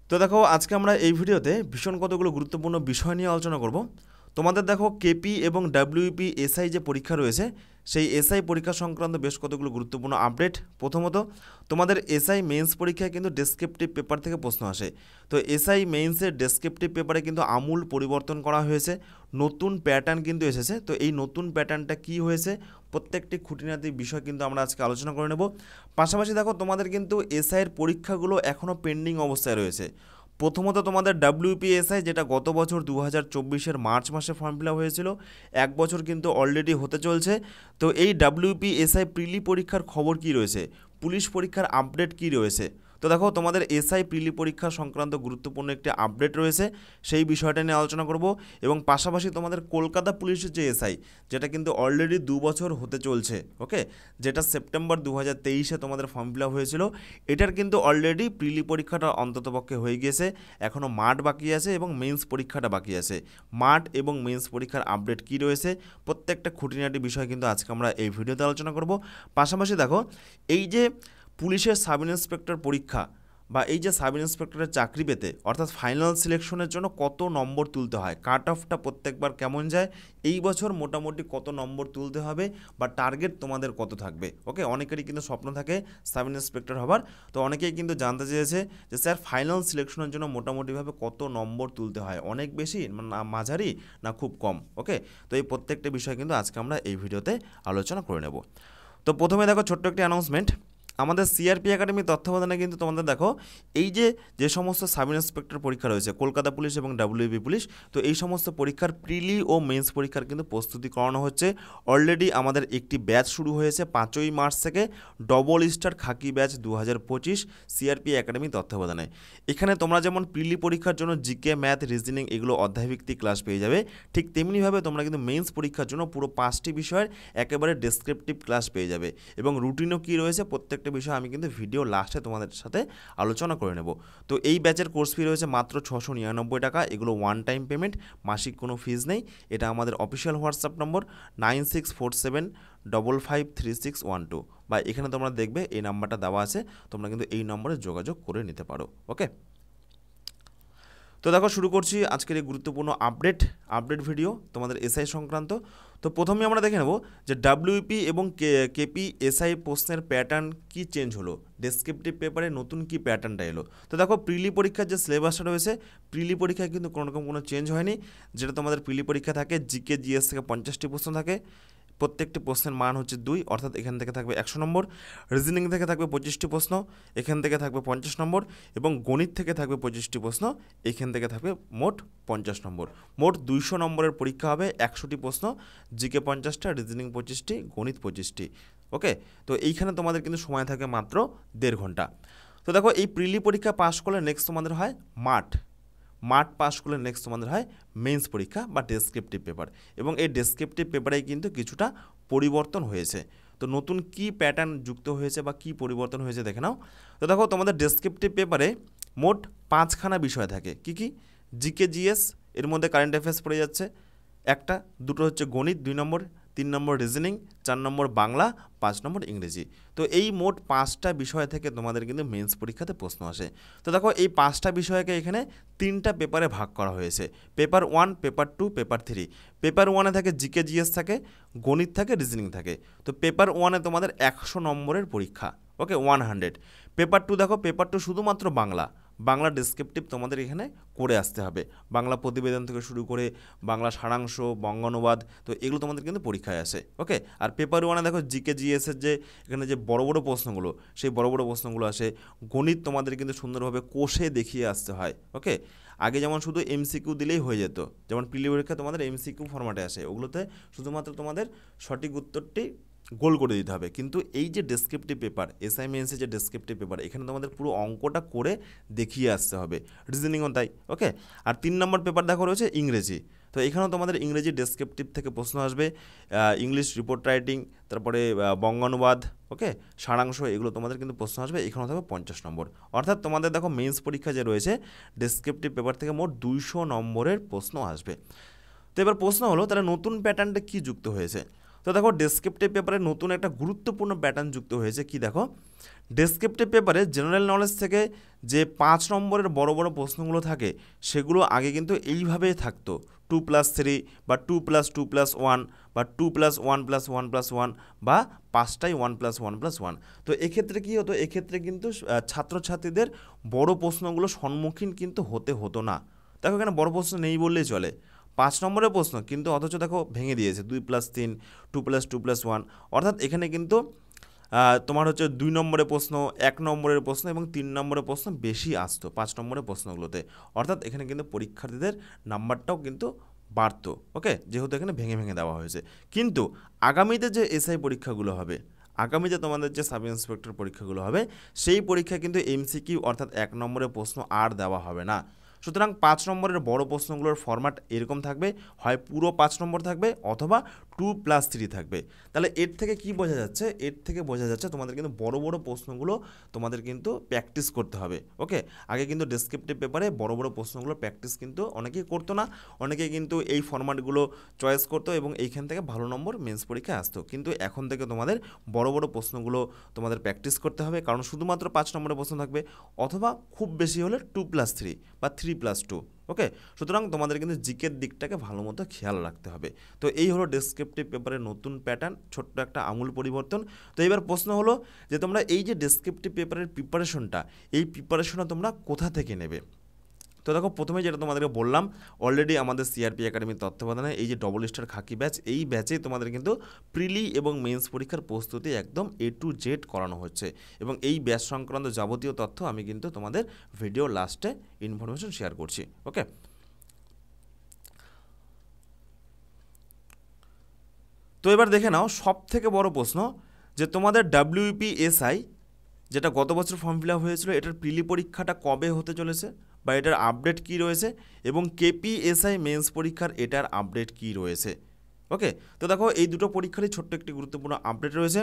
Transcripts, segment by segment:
তো দেখো আজকে আমরা এই ভিডিওতে ভীষণ কতগুলো গুরুত্বপূর্ণ বিষয় নিয়ে আলোচনা করব। তোমাদের দেখো কেপি এবং ডাব্লিউপি এসআই যে পরীক্ষা রয়েছে সেই এসআই পরীক্ষা সংক্রান্ত বেশ কতগুলো গুরুত্বপূর্ণ আপডেট। প্রথমত তোমাদের এসআই মেন্স পরীক্ষায় কিন্তু ডেসক্রিপটিভ পেপার থেকে প্রশ্ন আসে। তো এসআই মেন্সের ডেসক্রিপটিভ পেপারে কিন্তু আমূল পরিবর্তন করা হয়েছে, নতুন প্যাটার্ন কিন্তু এসেছে। তো এই নতুন প্যাটার্নটা কি হয়েছে প্রত্যেকটি খুঁটিনাটি বিষয় কিন্তু আমরা আজকে আলোচনা করে নেব। পাশাপাশি দেখো তোমাদের কিন্তু এসআইয়ের পরীক্ষাগুলো এখনও পেন্ডিং অবস্থায় রয়েছে। প্রথমত তোমাদের ডাব্লিউপিএসআই যেটা গত বছর 2024-এর মার্চ মাসে ফর্ম ফিল আপ হয়েছিল, এক বছর কিন্তু অলরেডি হতে চলছে। তো এই ডাব্লিউপিএসআই প্রিলি পরীক্ষার খবর কি রয়েছে, পুলিশ পরীক্ষার আপডেট কি রয়েছে। তো দেখো তোমাদের এসআই প্রিলি পরীক্ষা সংক্রান্ত গুরুত্বপূর্ণ একটি আপডেট রয়েছে, সেই বিষয়টা নিয়ে আলোচনা করব। এবং পাশাপাশি তোমাদের কলকাতা পুলিশের যে এসআই যেটা কিন্তু অলরেডি 2 বছর হতে চলছে, ওকে, যেটা সেপ্টেম্বর 2023-এ তোমাদের ফর্ম ফিল আপ হয়েছিল, এটার কিন্তু অলরেডি প্রিলি পরীক্ষাটা অন্ততপক্ষে হয়ে গিয়েছে। এখনও মাঠ বাকি আছে এবং মেন্স পরীক্ষাটা বাকি আছে। মাঠ এবং মেন্স পরীক্ষার আপডেট কি রয়েছে প্রত্যেকটা খুঁটিনাটি বিষয় কিন্তু আজকে আমরা এই ভিডিওতে আলোচনা করব। পাশাপাশি দেখো এই যে পুলিশের সাব ইন্সপেক্টর পরীক্ষা বা এই যে সাব ইন্সপেক্টরের চাকরি পেতে অর্থাৎ ফাইনাল সিলেকশনের জন্য কত নম্বর তুলতে হয়, কাট অফটা প্রত্যেকবার কেমন যায়, এই বছর মোটামুটি কত নম্বর তুলতে হবে বা টার্গেট তোমাদের কত থাকবে। ওকে, অনেকেরই কিন্তু স্বপ্ন থাকে সাব ইন্সপেক্টর হবার। তো অনেকেই কিন্তু জানতে চেয়েছে যে স্যার ফাইনাল সিলেকশনের জন্য মোটামুটিভাবে কত নম্বর তুলতে হয়, অনেক বেশি না মাঝারি না খুব কম। ওকে, তো এই প্রত্যেকটা বিষয় কিন্তু আজকে আমরা এই ভিডিওতে আলোচনা করে নেব। তো প্রথমে দেখো ছোট্ট একটি অ্যানাউন্সমেন্ট, আমাদের সিআরপি একাডেমি তত্ত্বাবধানে কিন্তু তোমাদের দেখো এই যে সমস্ত সাব ইন্সপেক্টর পরীক্ষা রয়েছে কলকাতা পুলিশ এবং ডাব্লিউবি পুলিশ, তো এই সমস্ত পরীক্ষার প্রিলি ও মেন্স পরীক্ষার কিন্তু প্রস্তুতি করানো হচ্ছে। অলরেডি আমাদের একটি ব্যাচ শুরু হয়েছে 5ই মার্চ থেকে, ডবল স্টার খাকি ব্যাচ 2025 সিআরপি একাডেমি তত্ত্বাবধানে। এখানে তোমরা যেমন প্রিলি পরীক্ষার জন্য জিকে, ম্যাথ, রিজনিং এগুলো অধ্যায়ভিত্তিক ক্লাস পেয়ে যাবে, ঠিক তেমনিভাবে তোমরা কিন্তু মেন্স পরীক্ষার জন্য পুরো 5টি বিষয়ের একেবারে ডেসক্রিপটিভ ক্লাস পেয়ে যাবে। এবং রুটিনও কী রয়েছে প্রত্যেকটা বিষয় আমি কিন্তু ভিডিও লাস্টে তোমাদের সাথে আলোচনা করে নেব। তো এই ব্যাচের কোর্স ফি রয়েছে মাত্র 699 টাকা, এগুলো ওয়ান টাইম পেমেন্ট, মাসিক কোনো ফিজ নেই। এটা আমাদের অফিসিয়াল হোয়াটসঅ্যাপ নম্বর 9647553612, বা এখানে তোমরা দেখবে এই নাম্বারটা দেওয়া আছে, তোমরা কিন্তু এই নম্বরে যোগাযোগ করে নিতে পারো। ওকে, তো দেখো শুরু করছি আজকের এই গুরুত্বপূর্ণ আপডেট ভিডিও তোমাদের এসআই সংক্রান্ত। তো প্রথমে আমরা দেখে নেব যে ডাব্লিউপি এবং কেপি এসআই প্রশ্নের প্যাটার্ন কি চেঞ্জ হলো, ডেসক্রিপটিভ পেপারে নতুন কি প্যাটার্নটা এলো। তো দেখো প্রিলি পরীক্ষার যে সিলেবাসটা রয়েছে, প্রিলি পরীক্ষায় কিন্তু কোনোরকম কোনো চেঞ্জ হয়নি। যেটা তোমাদের প্রিলি পরীক্ষা থাকে জিকে জিএস থেকে 50টি প্রশ্ন থাকে, প্রত্যেকটি প্রশ্নের মান হচ্ছে 2, অর্থাৎ এখান থেকে থাকবে 100 নম্বর, রিজনিং থেকে থাকবে 25টি প্রশ্ন, এখান থেকে থাকবে 50 নম্বর, এবং গণিত থেকে থাকবে 25টি প্রশ্ন, এখান থেকে থাকবে মোট 50 নম্বর। মোট 200 নম্বরের পরীক্ষা হবে, 100টি প্রশ্ন, জিকে 50টা, রিজনিং 25টি, গণিত 25টি। ওকে, তো এইখানে তোমাদের কিন্তু সময় থাকে মাত্র 1.5 ঘন্টা। তো দেখো এই প্রিলি পরীক্ষা পাস করলে নেক্সট তোমাদের হয় মাঠ পাস করলে নেক্সট তোমাদের হয় মেন্স পরীক্ষা বা ডেসক্রিপটিভ পেপার, এবং এই ডেসক্রিপটিভ পেপারেই কিন্তু কিছুটা পরিবর্তন হয়েছে। তো নতুন কি প্যাটার্ন যুক্ত হয়েছে বা কি পরিবর্তন হয়েছে দেখে নাও। তো দেখো তোমাদের ডেসক্রিপটিভ পেপারে মোট 5খানা বিষয় থাকে, কি জিকে জিএস, এর মধ্যে কারেন্ট অ্যাফেয়ার্স পড়ে যাচ্ছে একটা, দুটো হচ্ছে গণিত 2 নম্বর, 3 নম্বর রিজনিং, 4 নম্বর বাংলা, 5 নম্বর ইংরেজি। তো এই মোট 5টা বিষয় থেকে তোমাদের কিন্তু মেন্স পরীক্ষাতে প্রশ্ন আসে। তো দেখো এই 5টা বিষয়কে এখানে 3টা পেপারে ভাগ করা হয়েছে, পেপার 1, পেপার 2, পেপার 3। পেপার 1-এ থাকে জিকে জিএস থাকে, গণিত থাকে, রিজনিং থাকে। তো পেপার 1-এ তোমাদের 100 নম্বরের পরীক্ষা, ওকে, 100। পেপার 2 দেখো, পেপার 2 শুধুমাত্র বাংলা ডেসক্রিপটিভ তোমাদের এখানে করে আসতে হবে, বাংলা প্রতিবেদন থেকে শুরু করে বাংলা সারাংশ, বঙ্গানুবাদ, তো এগুলো তোমাদের কিন্তু পরীক্ষায় আসে। ওকে, আর পেপার 1-এ দেখো জিকে জিএসের যে এখানে যে বড় প্রশ্নগুলো, সেই বড় প্রশ্নগুলো আসে। গণিত তোমাদের কিন্তু সুন্দরভাবে কোষে দেখিয়ে আসতে হয়। ওকে, আগে যেমন শুধু এমসিকিউ দিলেই হয়ে যেত, যেমন প্রিলি পরীক্ষা তোমাদের এমসিকিউ ফরম্যাটে আসে, ওগুলোতে শুধুমাত্র তোমাদের সঠিক উত্তরটি গোল করে দিতে হবে। কিন্তু এই যে ডেসক্রিপটিভ পেপার, এসআইএমএন্সের যে ডেসক্রিপটিভ পেপার, এখানে তোমাদের পুরো অঙ্কটা করে দেখিয়ে আসতে হবে, রিজনিংও তাই। ওকে, আর 3 নম্বর পেপার দেখো রয়েছে ইংরেজি। তো এখানেও তোমাদের ইংরেজি ডেসক্রিপটিভ থেকে প্রশ্ন আসবে, ইংলিশ রিপোর্ট রাইটিং, তারপরে বঙ্গানুবাদ, ওকে, সারাংশ, এগুলো তোমাদের কিন্তু প্রশ্ন আসবে, এখানেও থাকবে 50 নম্বর। অর্থাৎ তোমাদের দেখো মেন্স পরীক্ষা যে রয়েছে ডেসক্রিপটিভ পেপার থেকে মোট 200 নম্বরের প্রশ্ন আসবে। তো এবার প্রশ্ন হলো তাহলে নতুন প্যাটার্নটা কী যুক্ত হয়েছে। তো তো দেখো ডেসক্রিপটিভ পেপারে নতুন একটা গুরুত্বপূর্ণ প্যাটার্ন যুক্ত হয়েছে। কি দেখো, ডেসক্রিপটিভ পেপারে জেনারেল নলেজ থেকে যে 5 নম্বরের বড় বড় প্রশ্নগুলো থাকে সেগুলো আগে কিন্তু এইভাবেই থাকতো, 2+3 বা 2+2+1 বা 2+1+1+1 বা 5টাই 1+1+1। তো এক্ষেত্রে কী হতো, এক্ষেত্রে কিন্তু ছাত্রছাত্রীদের বড় প্রশ্নগুলো সম্মুখীন কিন্তু হতে হতো না। দেখো এখানে বড় প্রশ্ন নেই বললেই চলে, 5 নম্বরের প্রশ্ন কিন্তু, অথচ দেখো ভেঙে দিয়েছে 2+3, 2+2+1, অর্থাৎ এখানে কিন্তু তোমার হচ্ছে 2 নম্বরের প্রশ্ন, 1 নম্বরের প্রশ্ন এবং 3 নম্বরের প্রশ্ন বেশি আসতো 5 নম্বরের প্রশ্নগুলোতে, অর্থাৎ এখানে কিন্তু পরীক্ষার্থীদের নাম্বারটাও কিন্তু বাড়তো। ওকে, যেহেতু এখানে ভেঙে ভেঙে দেওয়া হয়েছে। কিন্তু আগামীতে যে এসআই পরীক্ষাগুলো হবে, আগামীতে তোমাদের যে সাব ইন্সপেক্টর পরীক্ষাগুলো হবে, সেই পরীক্ষায় কিন্তু এমসিকিউ অর্থাৎ 1 নম্বরের প্রশ্ন আর দেওয়া হবে না। সুতরাং 5 নম্বরের বড় প্রশ্নগুলোর ফরম্যাট এরকম থাকবে, হয় পুরো 5 নম্বর থাকবে অথবা 2+3 থাকবে। তাহলে এর থেকে কি বোঝা যাচ্ছে, এর থেকে বোঝা যাচ্ছে তোমাদের কিন্তু বড় বড় প্রশ্নগুলো তোমাদের কিন্তু প্র্যাকটিস করতে হবে। ওকে, আগে কিন্তু ডেসক্রিপটিভ পেপারে বড় বড় প্রশ্নগুলো প্র্যাকটিস কিন্তু অনেকেই করতো না, অনেকেই কিন্তু এই ফরম্যাটগুলো চয়েস করতো এবং এইখান থেকে ভালো নম্বর মেন্স পরীক্ষায় আসতো। কিন্তু এখন থেকে তোমাদের বড় বড় প্রশ্নগুলো তোমাদের প্র্যাকটিস করতে হবে, কারণ শুধুমাত্র 5 নম্বরের প্রশ্ন থাকবে অথবা খুব বেশি হলে 2+3 বা 3+2। ওকে, সুতরাং তোমাদের কিন্তু জিকের দিকটাকে ভালো মতো খেয়াল রাখতে হবে। তো এই হলো ডেসক্রিপটিভ পেপারের নতুন প্যাটার্ন, ছোট্ট একটা আমূল পরিবর্তন। তো এবার প্রশ্ন হলো যে তোমরা এই যে ডেসক্রিপটিভ পেপারের প্রিপারেশনটা, এই প্রিপারেশনটা তোমরা কোথা থেকে নেবে? তো দেখো প্রথমে যেটা তোমাদেরকে বললাম, অলরেডি আমাদের সিআরপি একাডেমির তত্ত্বাবধানে এই যে ডবল স্টার খাকি ব্যাচ, এই ব্যাচেই তোমাদের কিন্তু প্রিলি এবং মেন্স পরীক্ষার প্রস্তুতি একদম A to Z করানো হচ্ছে। এবং এই ব্যাচ সংক্রান্ত যাবতীয় তথ্য আমি কিন্তু তোমাদের ভিডিও লাস্টে ইনফরমেশন শেয়ার করছি। ওকে, তো এবার দেখে নাও সব থেকে বড় প্রশ্ন যে তোমাদের WPSI যেটা গত বছর ফর্ম ফিল আপ হয়েছিল, এটার প্রিলি পরীক্ষাটা কবে হতে চলেছে বা এটার আপডেট কী রয়েছে, এবং KPSI মেন্স পরীক্ষার এটার আপডেট কী রয়েছে। ওকে, তো দেখো এই দুটো পরীক্ষারই ছোট্ট একটি গুরুত্বপূর্ণ আপডেট রয়েছে।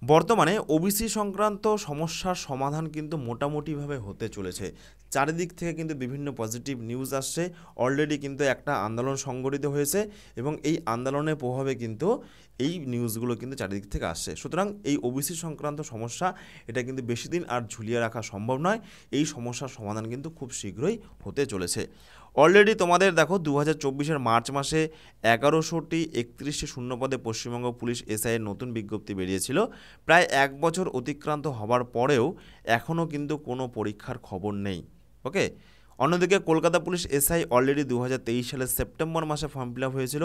বর্তমানে ওবিসি সংক্রান্ত সমস্যার সমাধান কিন্তু মোটামুটিভাবে হতে চলেছে। চারিদিক থেকে কিন্তু বিভিন্ন পজিটিভ নিউজ আসছে। অলরেডি কিন্তু একটা আন্দোলন সংগঠিত হয়েছে এবং এই আন্দোলনের প্রভাবে কিন্তু এই নিউজগুলো কিন্তু চারিদিক থেকে আসছে। সুতরাং এই ওবিসি সংক্রান্ত সমস্যা, এটা কিন্তু বেশি দিন আর ঝুলিয়ে রাখা সম্ভব নয়। এই সমস্যার সমাধান কিন্তু খুব শীঘ্রই হতে চলেছে। অলরেডি তোমাদের দেখো 2024-এর মার্চ মাসে 1100টি 31টি শূন্যপদে পশ্চিমবঙ্গ পুলিশ এসআইয়ের নতুন বিজ্ঞপ্তি বেরিয়েছিল। প্রায় 1 বছর অতিক্রান্ত হবার পরেও এখনও কিন্তু কোনো পরীক্ষার খবর নেই। ওকে, অন্যদিকে কলকাতা পুলিশ এসআই অলরেডি 2023 সালের সেপ্টেম্বর মাসে ফর্ম ফিল আপ হয়েছিল।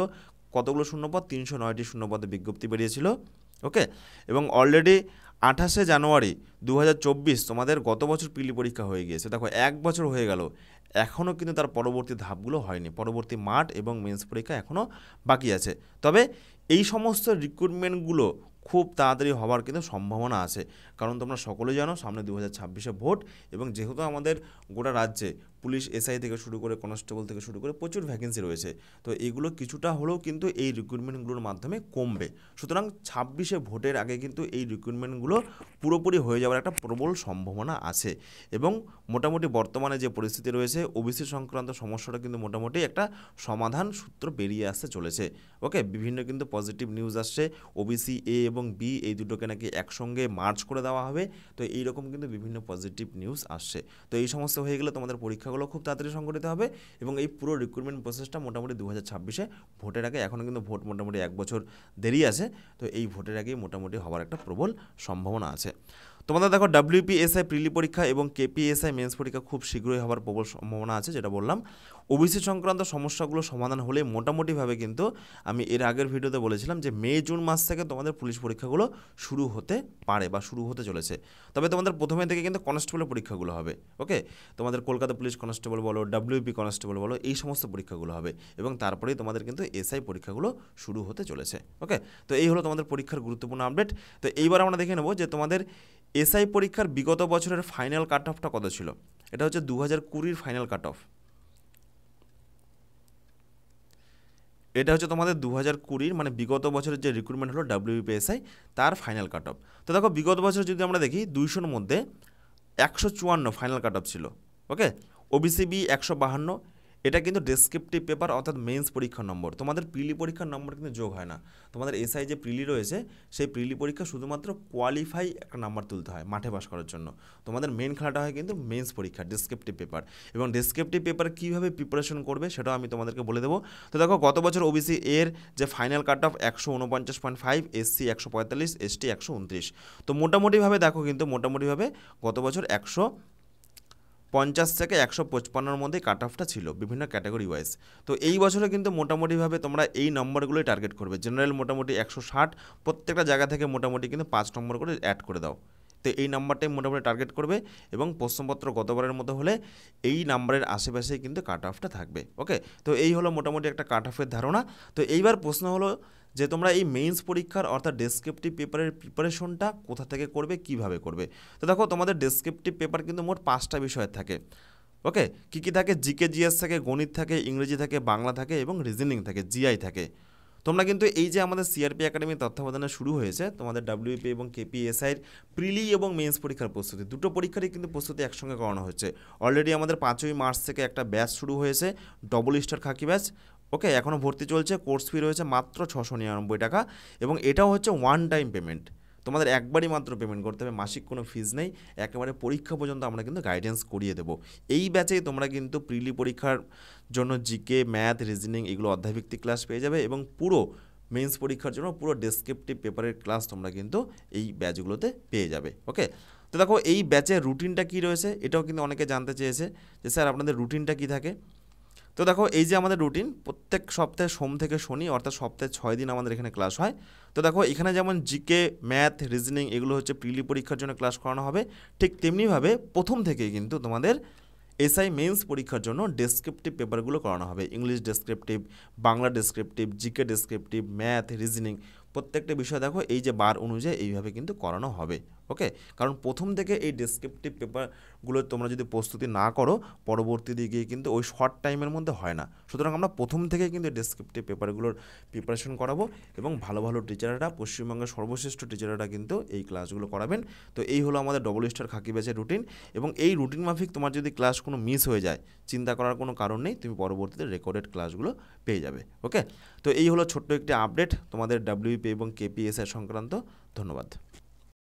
কতগুলো শূন্যপদ? 309টি শূন্যপদে বিজ্ঞপ্তি বেরিয়েছিল। ওকে, এবং অলরেডি 28শে জানুয়ারি 2024 তোমাদের গত বছর প্রিলি পরীক্ষা হয়ে গিয়েছে। দেখো 1 বছর হয়ে গেল, এখনও কিন্তু তার পরবর্তী ধাপগুলো হয়নি, পরবর্তী মাঠ এবং মেন্স পরীক্ষা এখনও বাকি আছে। তবে এই সমস্ত রিক্রুটমেন্টগুলো খুব তাড়াতাড়ি হওয়ার কিন্তু সম্ভাবনা আছে, কারণ তোমরা সকলেই জানো সামনে 2026-এ ভোট, এবং যেহেতু আমাদের গোটা রাজ্যে পুলিশ এসআই থেকে শুরু করে কনস্টেবল থেকে শুরু করে প্রচুর ভ্যাকেন্সি রয়েছে, তো এগুলো কিছুটা হলেও কিন্তু এই রিক্রুটমেন্টগুলোর মাধ্যমে কমবে। সুতরাং 26-এ ভোটের আগে কিন্তু এই রিক্রুটমেন্টগুলো পুরোপুরি হয়ে যাওয়ার একটা প্রবল সম্ভাবনা আছে। এবং মোটামুটি বর্তমানে যে পরিস্থিতি রয়েছে, ওবিসি সংক্রান্ত সমস্যাটা কিন্তু মোটামুটি একটা সমাধান সূত্র বেরিয়ে আসতে চলেছে। ওকে, বিভিন্ন কিন্তু পজিটিভ নিউজ আসছে, ওবিসি এ এবং বি এই দুটোকে নাকি একসঙ্গে মার্চ করে দেওয়া হবে। তো এইরকম কিন্তু বিভিন্ন পজিটিভ নিউজ আসছে। তো এই সমস্ত হয়ে গেলে তোমাদের পরীক্ষাগুলো খুব তাড়াতাড়ি সংগঠিত হবে এবং এই পুরো রিক্রুটমেন্ট প্রসেসটা মোটামুটি 2026-এ ভোটের আগে, এখনও কিন্তু ভোট মোটামুটি 1 বছর দেরি আছে, তো এই ভোটের আগেই মোটামুটি হওয়ার একটা প্রবল সম্ভাবনা আছে। তোমাদের দেখো WPSI প্রিলি পরীক্ষা এবং KPSI মেন্স পরীক্ষা খুব শীঘ্রই হওয়ার প্রবল সম্ভাবনা আছে। যেটা বললাম, ওবিসি সংক্রান্ত সমস্যাগুলো সমাধান হলে মোটামুটিভাবে কিন্তু আমি এর আগের ভিডিওতে বলেছিলাম যে মে-জুন মাস থেকে তোমাদের পুলিশ পরীক্ষাগুলো শুরু হতে পারে বা শুরু হতে চলেছে। তবে তোমাদের প্রথমে থেকে কিন্তু কনস্টেবলের পরীক্ষাগুলো হবে। ওকে, তোমাদের কলকাতা পুলিশ কনস্টেবল বলো, WP কনস্টেবল বলো, এই সমস্ত পরীক্ষাগুলো হবে এবং তারপরেই তোমাদের কিন্তু এসআই পরীক্ষাগুলো শুরু হতে চলেছে। ওকে, তো এই হলো তোমাদের পরীক্ষার গুরুত্বপূর্ণ আপডেট। তো এইবার আমরা দেখে নেব যে তোমাদের এসআই পরীক্ষার বিগত বছরের ফাইনাল কাট অফটা কত ছিল। এটা হচ্ছে 2020-র ফাইনাল কাট অফ। এটা হচ্ছে তোমাদের 2020 মানে বিগত বছরের যে রিক্রুটমেন্ট হলো WPSI তার ফাইনাল কাট অফ। তো দেখো বিগত বছর যদি আমরা দেখি 200-র মধ্যে 154 ফাইনাল কাট অফ ছিল। ওকে, ওবিসি বি 152, এটা কিন্তু ডেসক্রিপটিভ পেপার অর্থাৎ মেন্স পরীক্ষার নম্বর, তোমাদের প্রিলি পরীক্ষার নম্বর কিন্তু যোগ হয় না। তোমাদের এসআই যে প্রিলি রয়েছে সেই প্রিলি পরীক্ষা শুধুমাত্র কোয়ালিফাই একটা নাম্বার তুলতে হয় মাঠে পাস করার জন্য। তোমাদের মেন খেলাটা হয় কিন্তু মেন্স পরীক্ষা ডেসক্রিপটিভ পেপার, এবং ডেসক্রিপটিভ পেপার কীভাবে প্রিপারেশন করবে সেটাও আমি তোমাদেরকে বলে দেবো। তো দেখো গত বছর ওবিসি এর যে final cut off 149.5, SC 145, ST 129। তো মোটামুটিভাবে দেখো কিন্তু মোটামুটিভাবে গত বছর 150 থেকে 155-র মধ্যে কাট অফটা ছিল বিভিন্ন ক্যাটাগরি ওয়াইজ। তো এই বছরে কিন্তু মোটামুটিভাবে তোমরা এই নম্বরগুলোই টার্গেট করবে। জেনারেল মোটামুটি 160, প্রত্যেকটা জায়গা থেকে মোটামুটি কিন্তু 5 নম্বর করে অ্যাড করে দাও। তো এই নাম্বারটাই মোটামুটি টার্গেট করবে, এবং প্রশ্নপত্র গতবারের মতো হলে এই নাম্বারের আশেপাশেই কিন্তু কাট অফটা থাকবে। ওকে, তো এই হলো মোটামুটি একটা কাট অফের ধারণা। তো এইবার প্রশ্ন হলো যে তোমরা এই মেইনস পরীক্ষার অর্থাৎ ডেসক্রিপটিভ পেপারের প্রিপারেশনটা কোথা থেকে করবে, কিভাবে করবে। তো দেখো তোমাদের ডেসক্রিপটিভ পেপার কিন্তু মোট 5টা বিষয়ের থাকে। ওকে, কী কী থাকে? জিকে জিএস থাকে, গণিত থাকে, ইংরেজি থাকে, বাংলা থাকে এবং রিজনিং থাকে, জিআই থাকে। তোমরা কিন্তু এই যে আমাদের সিআরপি একাডেমির তত্ত্বাবধানে শুরু হয়েছে তোমাদের ডাব্লিউপি এবং কেপিএসআইয়ের প্রিলি এবং মেন্স পরীক্ষার প্রস্তুতি, দুটো পরীক্ষারই কিন্তু প্রস্তুতি একসঙ্গে করানো হচ্ছে। অলরেডি আমাদের 5ই মার্চ থেকে একটা ব্যাচ শুরু হয়েছে, ডবল স্টার খাকি ব্যাচ। ওকে, এখনও ভর্তি চলছে, কোর্স ফি রয়েছে মাত্র 699 টাকা, এবং এটাও হচ্ছে ওয়ান টাইম পেমেন্ট। তোমাদের একবারই মাত্র পেমেন্ট করতে হবে, মাসিক কোনো ফিজ নেই, একেবারে পরীক্ষা পর্যন্ত আমরা কিন্তু গাইডেন্স করিয়ে দেবো। এই ব্যাচেই তোমরা কিন্তু প্রিলি পরীক্ষার জন্য জিকে, ম্যাথ, রিজনিং এগুলো অধ্যায়ভিত্তিক ক্লাস পেয়ে যাবে, এবং পুরো মেন্স পরীক্ষার জন্য পুরো ডেসক্রিপটিভ পেপারের ক্লাস তোমরা কিন্তু এই ব্যাচগুলোতে পেয়ে যাবে। ওকে, তো দেখো এই ব্যাচের রুটিনটা কী রয়েছে এটাও কিন্তু অনেকে জানতে চেয়েছে যে স্যার আপনাদের রুটিনটা কী থাকে। তো দেখো এই যে আমাদের রুটিন, প্রত্যেক সপ্তাহে সোম থেকে শনি অর্থাৎ সপ্তাহে 6 দিন আমাদের এখানে ক্লাস হয়। তো দেখো এখানে যেমন জিকে, ম্যাথ, রিজনিং এগুলো হচ্ছে প্রিলি পরীক্ষার জন্য ক্লাস করানো হবে, ঠিক তেমনিভাবে প্রথম থেকেই কিন্তু তোমাদের এসআই মেন্স পরীক্ষার জন্য ডেসক্রিপটিভ পেপারগুলো করানো হবে। English descriptive, Bangla descriptive, GK descriptive, math, reasoning প্রত্যেকটা বিষয় দেখো এই যে বার অনুযায়ী এইভাবে কিন্তু করানো হবে। ওকে, কারণ প্রথম থেকে এই ডেসক্রিপটিভ পেপারগুলো তোমরা যদি প্রস্তুতি না করো পরবর্তী দিকে কিন্তু ওই শর্ট টাইমের মধ্যে হয় না। সুতরাং আমরা প্রথম থেকে কিন্তু ডেসক্রিপটিভ পেপারগুলোর প্রিপারেশন করাবো, এবং ভালো ভালো টিচাররা, পশ্চিমবঙ্গের সর্বশ্রেষ্ঠ টিচাররা কিন্তু এই ক্লাসগুলো করাবেন। তো এই হলো আমাদের ডবল স্টার খাকি ব্যাচের রুটিন, এবং এই রুটিন মাফিক তোমার যদি ক্লাস কোনো মিস হয়ে যায় চিন্তা করার কোনো কারণ নেই, তুমি পরবর্তীতে রেকর্ডেড ক্লাসগুলো পেয়ে যাবে। ওকে, তো এই হলো ছোট্ট একটি আপডেট তোমাদের ডাব্লিউপি এবং কেপিএসআই সংক্রান্ত। ধন্যবাদ।